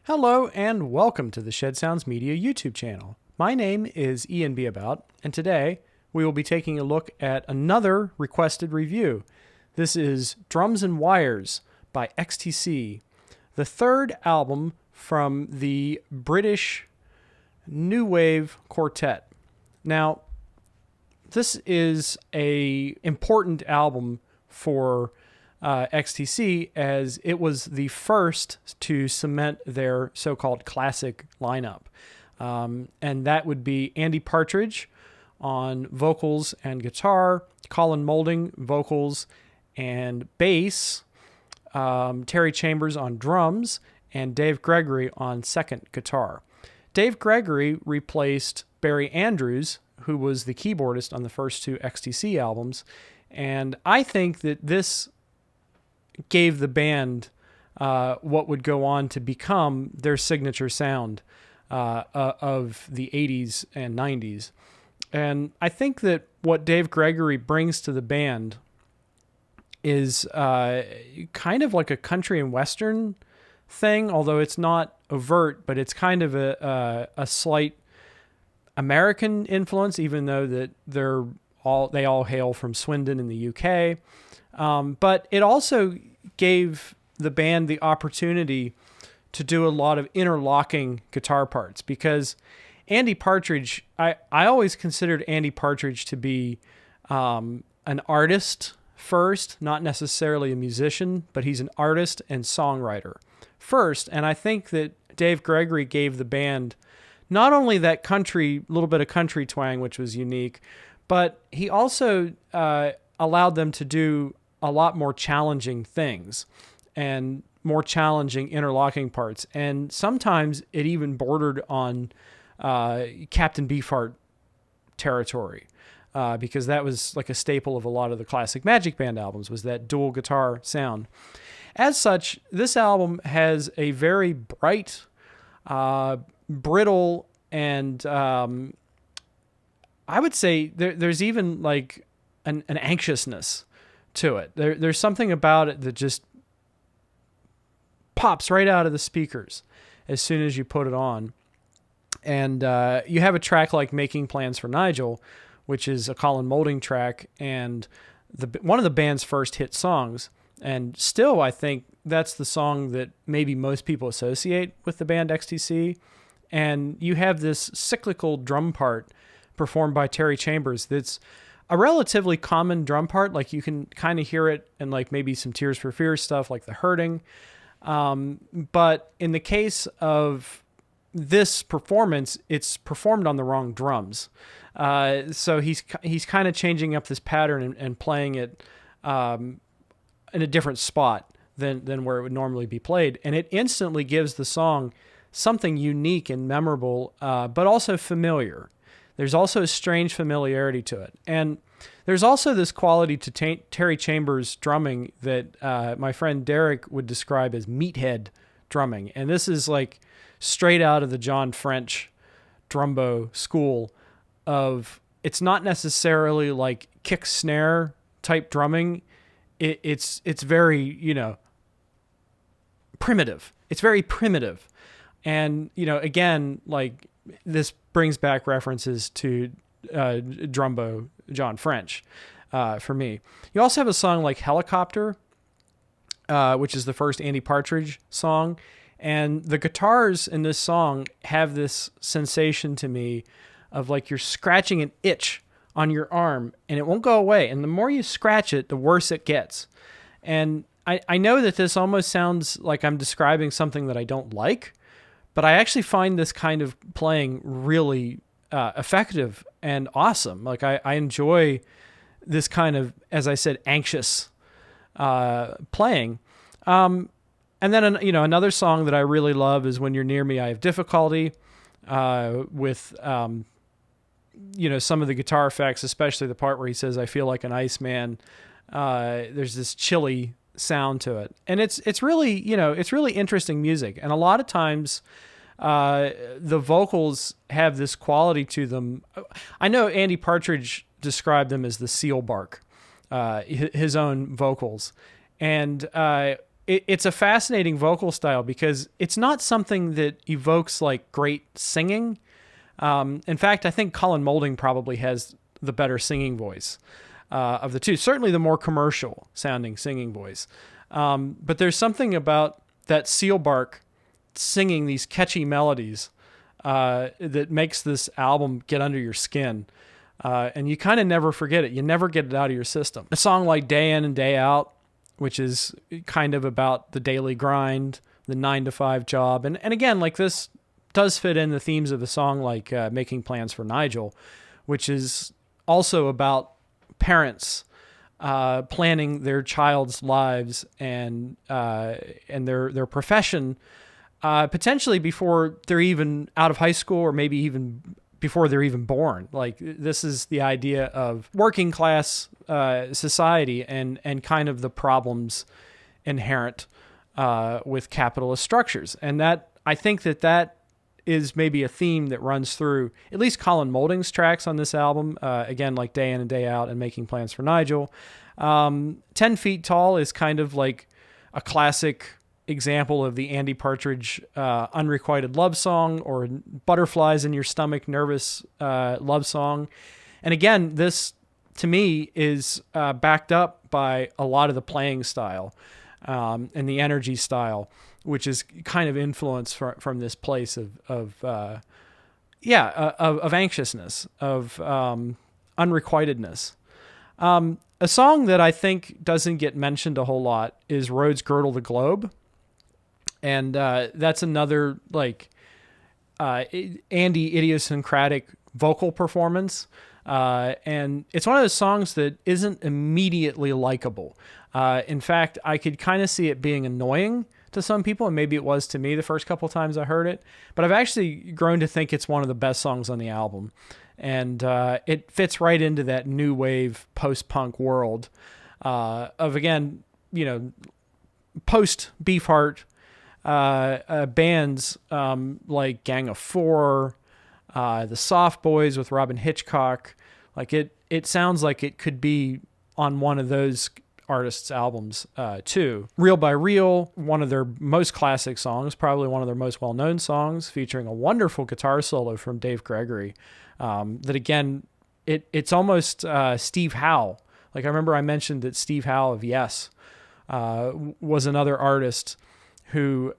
Hello and welcome to the Shed Sounds Media YouTube channel. My name is Ian Beabout, and today we will be taking a look at another requested review. This is Drums and Wires by XTC, the third album from the British New Wave Quartet. Now, this is an important album for XTC, as it was the first to cement their so-called classic lineup. And that would be Andy Partridge on vocals and guitar, Colin Moulding vocals and bass, Terry Chambers on drums, and Dave Gregory on second guitar. Dave Gregory replaced Barry Andrews, who was the keyboardist on the first two XTC albums, and I think that this gave the band what would go on to become their signature sound of the 80s and 90s. And I think that what Dave Gregory brings to the band is kind of like a country and western thing, although it's not overt, but it's kind of a slight American influence, even though that they all hail from Swindon in the UK. But it also gave the band the opportunity to do a lot of interlocking guitar parts, because Andy Partridge, I always considered Andy Partridge to be an artist first, not necessarily a musician, but he's an artist and songwriter first. And I think that Dave Gregory gave the band not only that little bit of country twang, which was unique, but he also allowed them to do a lot more challenging things and more challenging interlocking parts. And sometimes it even bordered on Captain Beefheart territory, because that was like a staple of a lot of the classic Magic Band albums, was that dual guitar sound. As such, this album has a very bright, brittle, and I would say there's even like an anxiousness to it. There's something about it that just pops right out of the speakers as soon as you put it on. And you have a track like Making Plans for Nigel, which is a Colin Moulding track and one of the band's first hit songs. And still, I think that's the song that maybe most people associate with the band XTC. And you have this cyclical drum part performed by Terry Chambers that's a relatively common drum part. Like, you can kind of hear it in like maybe some Tears for Fears stuff like The Hurting. But in the case of this performance, it's performed on the wrong drums. So he's kind of changing up this pattern and playing it in a different spot than where it would normally be played. And it instantly gives the song something unique and memorable, but also familiar. There's also a strange familiarity to it. And there's also this quality to Terry Chambers' drumming that my friend Derek would describe as meathead drumming. And this is like straight out of the John French drumbo school of, it's not necessarily like kick snare type drumming. It's very, primitive. It's very primitive. And, again, like, this brings back references to drumbo John French for me. You also have a song like Helicopter, which is the first Andy Partridge song. And the guitars in this song have this sensation to me of like you're scratching an itch on your arm and it won't go away. And the more you scratch it, the worse it gets. And I know that this almost sounds like I'm describing something that I don't like, but I actually find this kind of playing really effective and awesome. Like, I enjoy this kind of, as I said, anxious playing. And then, another song that I really love is When You're Near Me, I Have Difficulty, with, some of the guitar effects, especially the part where he says, I feel like an Iceman. There's this chilly sound to it. And it's really, it's really interesting music. And a lot of times, the vocals have this quality to them. I know Andy Partridge described them as the seal bark, his own vocals. And it's a fascinating vocal style because it's not something that evokes like great singing. In fact, I think Colin Moulding probably has the better singing voice of the two. Certainly the more commercial sounding singing voice. But there's something about that seal bark singing these catchy melodies that makes this album get under your skin. And you kind of never forget it. You never get it out of your system. A song like Day In and Day Out, which is kind of about the daily grind, the 9-to-5 job. And again, like this does fit in the themes of a song like Making Plans for Nigel, which is also about parents planning their child's lives and their profession potentially before they're even out of high school or maybe even before they're even born. Like this is the idea of working class society and kind of the problems inherent with capitalist structures. And that I think that is maybe a theme that runs through at least Colin Moulding's tracks on this album. Again, like Day In and Day Out and Making Plans for Nigel. 10 Feet Tall is kind of like a classic example of the Andy Partridge unrequited love song, or Butterflies in Your Stomach nervous love song. And again, this to me is backed up by a lot of the playing style and the energy style, which is kind of influenced from this place of anxiousness, of unrequitedness. A song that I think doesn't get mentioned a whole lot is Roads Girdle the Globe. And that's another like Andy idiosyncratic vocal performance. And it's one of those songs that isn't immediately likable. In fact, I could kind of see it being annoying to some people, and maybe it was to me the first couple times I heard it. But I've actually grown to think it's one of the best songs on the album. And it fits right into that new wave post-punk world of, again, post-Beefheart bands like Gang of Four, the Soft Boys with Robin Hitchcock. Like it sounds like it could be on one of those artists' albums too. Reel by Reel, one of their most classic songs, probably one of their most well-known songs, featuring a wonderful guitar solo from Dave Gregory. That again, it's almost Steve Howe. Like I remember I mentioned that Steve Howe of Yes was another artist who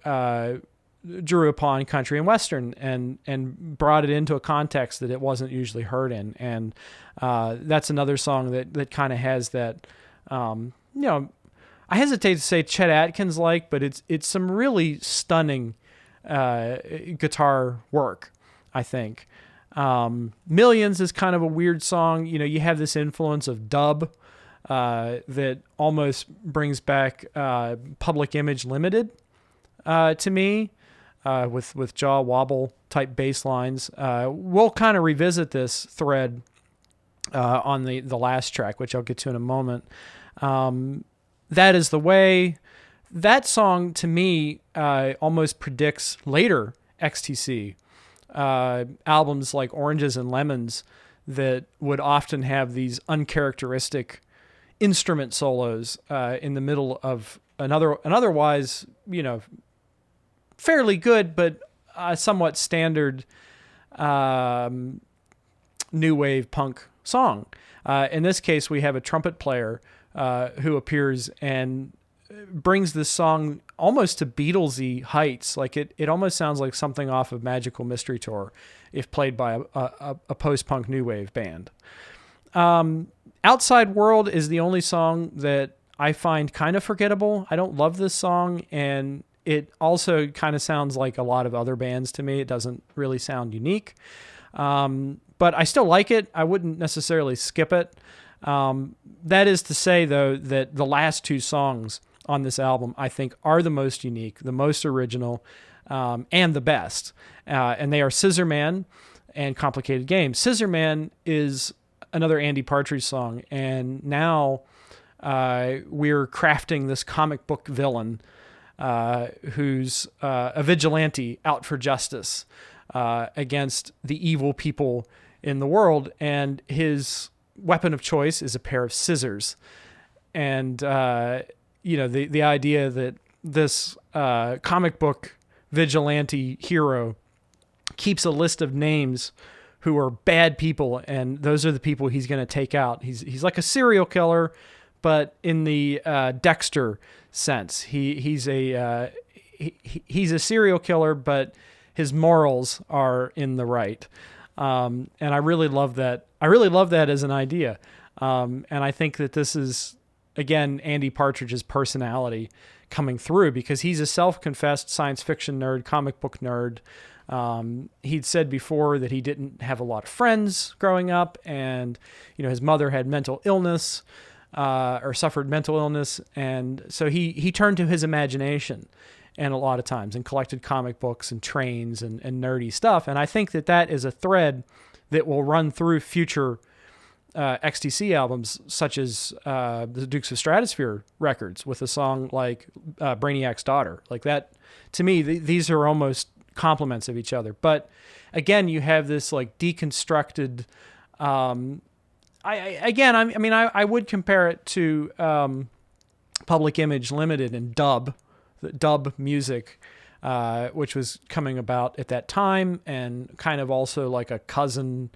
drew upon country and western and brought it into a context that it wasn't usually heard in. And that's another song that kind of has that, I hesitate to say Chet Atkins like, but it's some really stunning guitar work, I think. Millions is kind of a weird song. You have this influence of dub that almost brings back Public Image Limited to me, with jaw wobble type bass lines. We'll kind of revisit this thread on the last track, which I'll get to in a moment. That Is the Way. That song to me almost predicts later XTC albums like Oranges and Lemons that would often have these uncharacteristic instrument solos in the middle of an otherwise, fairly good but somewhat standard new wave punk song. In this case, we have a trumpet player who appears and brings this song almost to Beatlesy heights. Like it almost sounds like something off of Magical Mystery Tour if played by a post-punk new wave band. Outside World is the only song that I find kind of forgettable. I don't love this song, and it also kind of sounds like a lot of other bands to me. It doesn't really sound unique. But I still like it. I wouldn't necessarily skip it. That is to say, though, that the last two songs on this album, I think, are the most unique, the most original, and the best. And they are Scissor Man and Complicated Game. Scissor Man is another Andy Partridge song, and now we're crafting this comic book villain who's a vigilante out for justice against the evil people in the world, and his weapon of choice is a pair of scissors. And the idea that this comic book vigilante hero keeps a list of names who are bad people, and those are the people he's going to take out. He's like a serial killer, but in the Dexter sense. He's a serial killer, but his morals are in the right. And I really love that. I really love that as an idea. And I think that this is, again, Andy Partridge's personality coming through, because he's a self-confessed science fiction nerd, comic book nerd. He'd said before that he didn't have a lot of friends growing up, and his mother had mental illness, or suffered mental illness, and so he turned to his imagination, and a lot of times, and collected comic books and trains and nerdy stuff. And I think that is a thread that will run through future XTC albums, such as the Dukes of Stratosphere records, with a song like Brainiac's Daughter. Like that, to me, these are almost complements of each other. But again, you have this like deconstructed. I would compare it to Public Image Limited and dub music, which was coming about at that time, and kind of also like a cousin,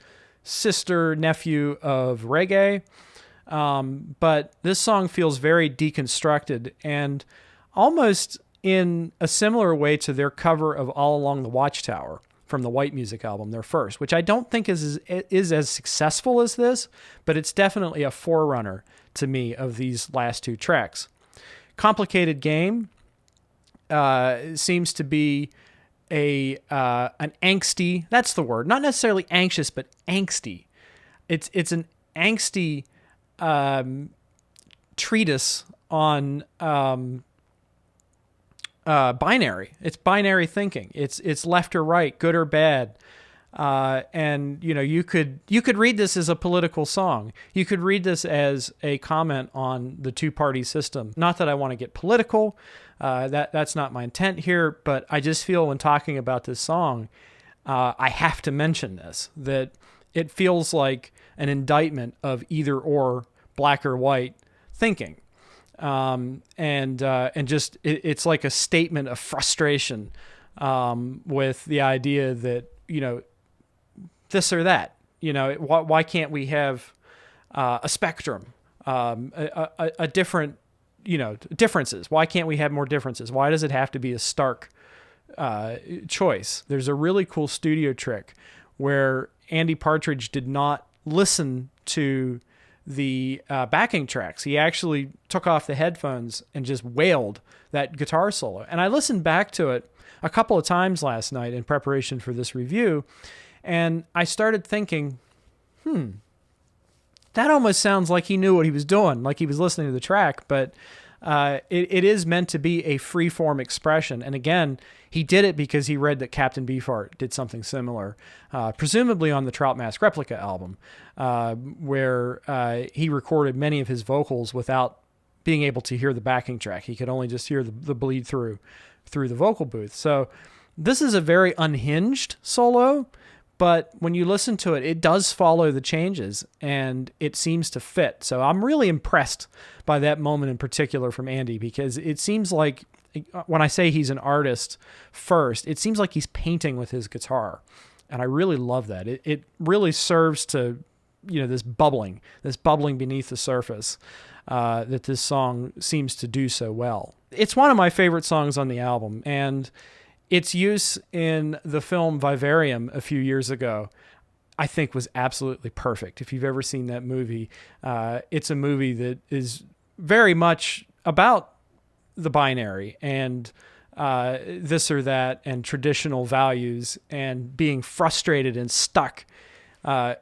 sister, nephew of reggae. But this song feels very deconstructed, and almost in a similar way to their cover of All Along the Watchtower from the White Music album, their first, which I don't think is as successful as this, but it's definitely a forerunner to me of these last two tracks. Complicated Game seems to be an angsty, that's the word, not necessarily anxious, but angsty. It's an angsty treatise on binary. It's binary thinking. It's left or right, good or bad. And you could read this as a political song. You could read this as a comment on the two-party system. Not that I want to get political. That's not my intent here, but I just feel when talking about this song, I have to mention this, that it feels like an indictment of either or, black or white thinking. And just it's like a statement of frustration with the idea that this or that. Why can't we have a spectrum, a different differences? Why can't we have more differences? Why does it have to be a stark choice? There's a really cool studio trick where Andy Partridge did not listen to the backing tracks. He actually took off the headphones and just wailed that guitar solo. And I listened back to it a couple of times last night in preparation for this review, and I started thinking, that almost sounds like he knew what he was doing, like he was listening to the track, but it is meant to be a free-form expression. And again, he did it because he read that Captain Beefheart did something similar, presumably on the Trout Mask Replica album, where he recorded many of his vocals without being able to hear the backing track. He could only just hear the bleed through the vocal booth. So this is a very unhinged solo, but when you listen to it, it does follow the changes, and it seems to fit. So I'm really impressed by that moment in particular from Andy, because it seems like, when I say he's an artist first, it seems like he's painting with his guitar. And I really love that. It really serves to, this bubbling beneath the surface that this song seems to do so well. It's one of my favorite songs on the album, and its use in the film Vivarium a few years ago, I think, was absolutely perfect. If you've ever seen that movie, it's a movie that is very much about the binary and this or that and traditional values and being frustrated and stuck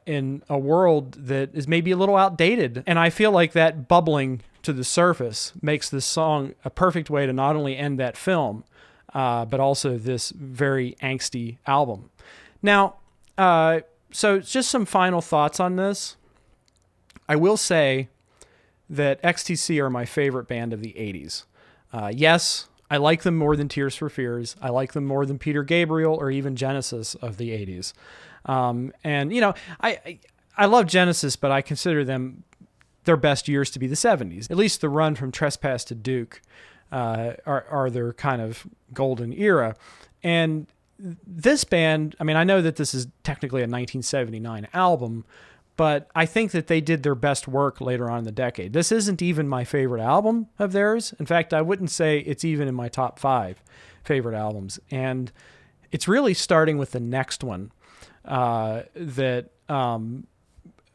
in a world that is maybe a little outdated. And I feel like that bubbling to the surface makes this song a perfect way to not only end that film, but also this very angsty album. Now, so just some final thoughts on this. I will say that XTC are my favorite band of the 80s. Yes, I like them more than Tears for Fears. I like them more than Peter Gabriel or even Genesis of the 80s. And, I love Genesis, but I consider them their best years to be the 70s. At least the run from Trespass to Duke are their kind of golden era. And this band, I mean, I know that this is technically a 1979 album, but I think that they did their best work later on in the decade. This isn't even my favorite album of theirs. In fact, I wouldn't say it's even in my top 5 favorite albums. And it's really starting with the next one, that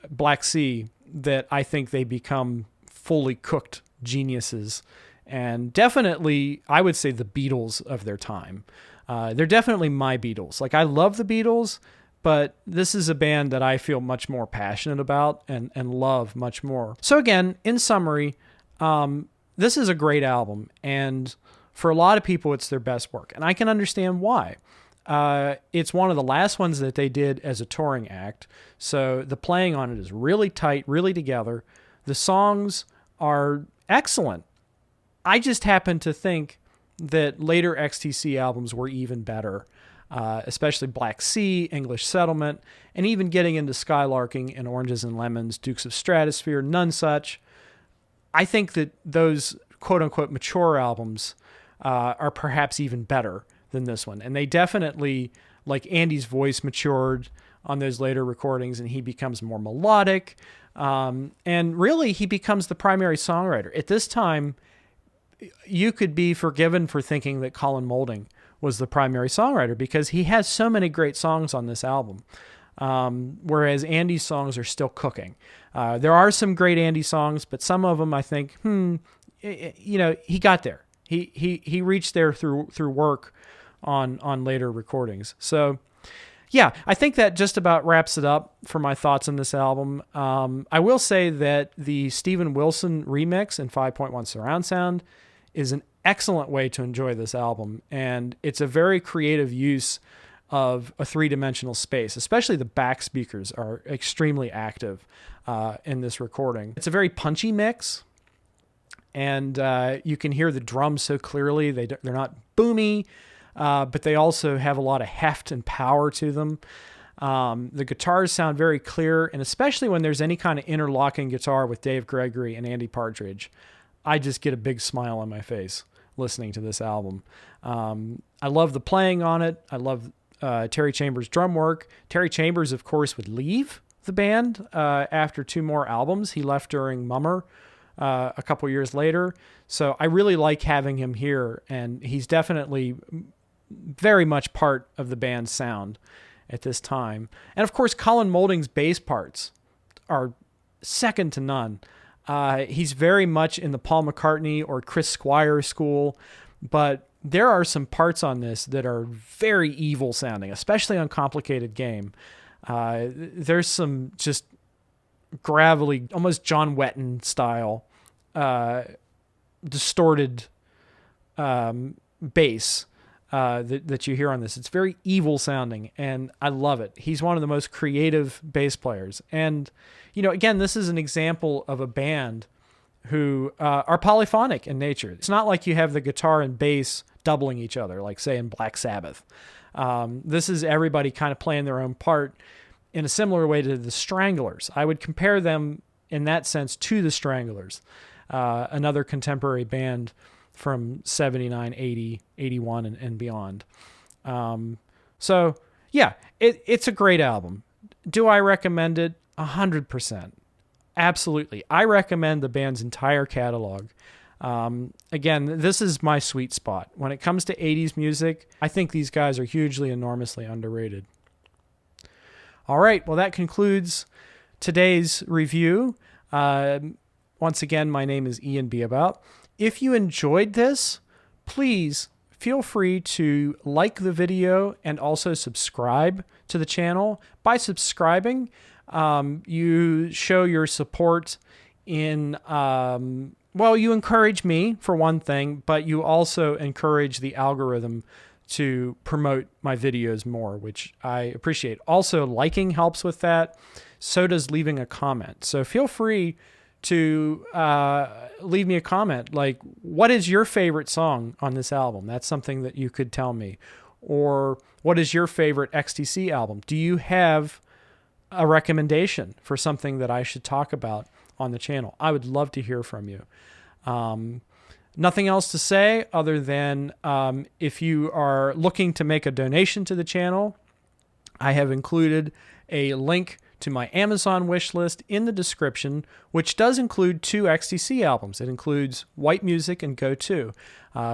Black Sea, that I think they become fully cooked geniuses. And definitely, I would say the Beatles of their time. They're definitely my Beatles. Like, I love the Beatles, but this is a band that I feel much more passionate about and love much more. So again, in summary, this is a great album, and for a lot of people, it's their best work, and I can understand why. It's one of the last ones that they did as a touring act, so the playing on it is really tight, really together. The songs are excellent. I just happen to think that later XTC albums were even better, especially Black Sea, English Settlement, and even getting into Skylarking and Oranges and Lemons, Dukes of Stratosphere, None Such. I think that those quote-unquote mature albums are perhaps even better than this one. And they definitely, like, Andy's voice matured on those later recordings, and he becomes more melodic. And really, he becomes the primary songwriter. At this time, you could be forgiven for thinking that Colin Moulding was the primary songwriter because he has so many great songs on this album, whereas Andy's songs are still cooking. There are some great Andy songs, but some of them I think, he got there. He reached there through work on later recordings. So, yeah, I think that just about wraps it up for my thoughts on this album. I will say that the Steven Wilson remix in 5.1 surround sound is an excellent way to enjoy this album, and it's a very creative use of a three-dimensional space. Especially the back speakers are extremely active in this recording. It's a very punchy mix, and you can hear the drums so clearly. They're not boomy, but they also have a lot of heft and power to them. The guitars sound very clear, and especially when there's any kind of interlocking guitar with Dave Gregory and Andy Partridge, I just get a big smile on my face listening to this album. I love the playing on it. I love Terry Chambers' drum work. Terry Chambers, of course, would leave the band after 2 more albums. He left during Mummer a couple years later. So I really like having him here, and he's definitely very much part of the band's sound at this time. And of course, Colin Moulding's bass parts are second to none. He's very much in the Paul McCartney or Chris Squire school, but there are some parts on this that are very evil sounding, especially on Complicated Game. There's some just gravelly, almost John Wetton style, distorted bass that you hear on this. It's very evil sounding, and I love it. He's one of the most creative bass players. And, again, this is an example of a band who are polyphonic in nature. It's not like you have the guitar and bass doubling each other, like, say, in Black Sabbath. This is everybody kind of playing their own part in a similar way to the Stranglers. I would compare them in that sense to the Stranglers, another contemporary band from 79, 80, 81, and beyond. So, yeah, it's a great album. Do I recommend it? 100%. Absolutely. I recommend the band's entire catalog. Again, this is my sweet spot. When it comes to 80s music, I think these guys are hugely, enormously underrated. All right, well, that concludes today's review. Once again, my name is Ian Beabout. If you enjoyed this, please feel free to like the video and also subscribe to the channel. By subscribing, you show your support in, you encourage me for one thing, but you also encourage the algorithm to promote my videos more, which I appreciate. Also, liking helps with that. So does leaving a comment. So feel free to leave me a comment. Like, what is your favorite song on this album? That's something that you could tell me. Or what is your favorite XTC album? Do you have a recommendation for something that I should talk about on the channel? I would love to hear from you. Nothing else to say other than if you are looking to make a donation to the channel, I have included a link to my Amazon wish list in the description, which does include 2 XTC albums. It includes White Music and Go 2,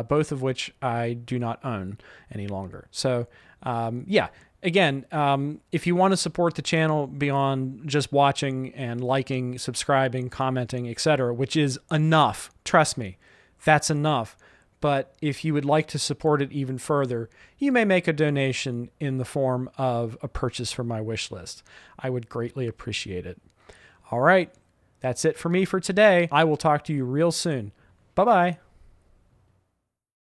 both of which I do not own any longer. So, yeah. Again, if you want to support the channel beyond just watching and liking, subscribing, commenting, etc., which is enough, trust me, that's enough. But if you would like to support it even further, you may make a donation in the form of a purchase from my wish list. I would greatly appreciate it. All right, that's it for me for today. I will talk to you real soon. Bye-bye.